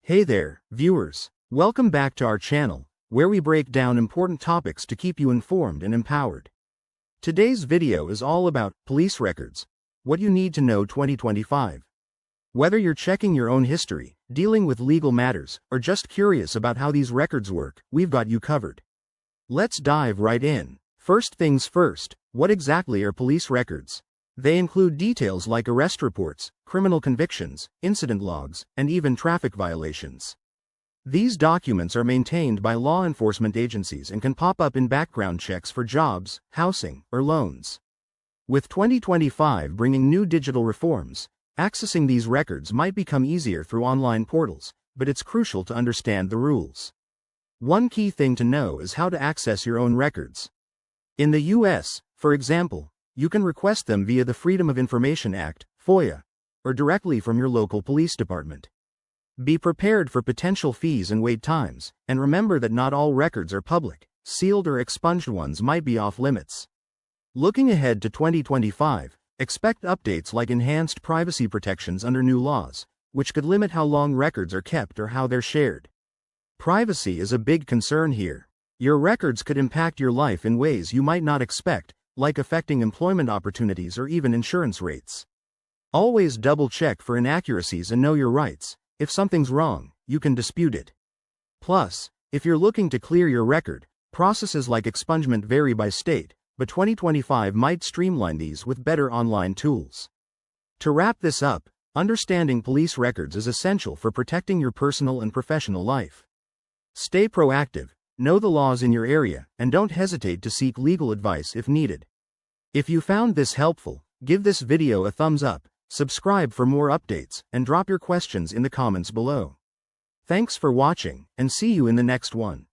Hey there, viewers. Welcome back to our channel, where we break down important topics to keep you informed and empowered. Today's video is all about police records, what you need to know 2025. Whether you're checking your own history, dealing with legal matters, or just curious about how these records work, we've got you covered. Let's dive right in. First things first, what exactly are police records? They include details like arrest reports, criminal convictions, incident logs, and even traffic violations. These documents are maintained by law enforcement agencies and can pop up in background checks for jobs, housing, or loans. With 2025 bringing new digital reforms, accessing these records might become easier through online portals, but it's crucial to understand the rules. One key thing to know is how to access your own records. In the US, for example, you can request them via the Freedom of Information Act, FOIA, or directly from your local police department. Be prepared for potential fees and wait times, and remember that not all records are public. Sealed or expunged ones might be off limits. Looking ahead to 2025, expect updates like enhanced privacy protections under new laws, which could limit how long records are kept or how they're shared. Privacy is a big concern here. Your records could impact your life in ways you might not expect, like affecting employment opportunities or even insurance rates. Always double-check for inaccuracies and know your rights. If something's wrong, you can dispute it. Plus, if you're looking to clear your record, processes like expungement vary by state, but 2025 might streamline these with better online tools. To wrap this up, understanding police records is essential for protecting your personal and professional life. Stay proactive, know the laws in your area, and don't hesitate to seek legal advice if needed. If you found this helpful, give this video a thumbs up, subscribe for more updates, and drop your questions in the comments below. Thanks for watching, and see you in the next one.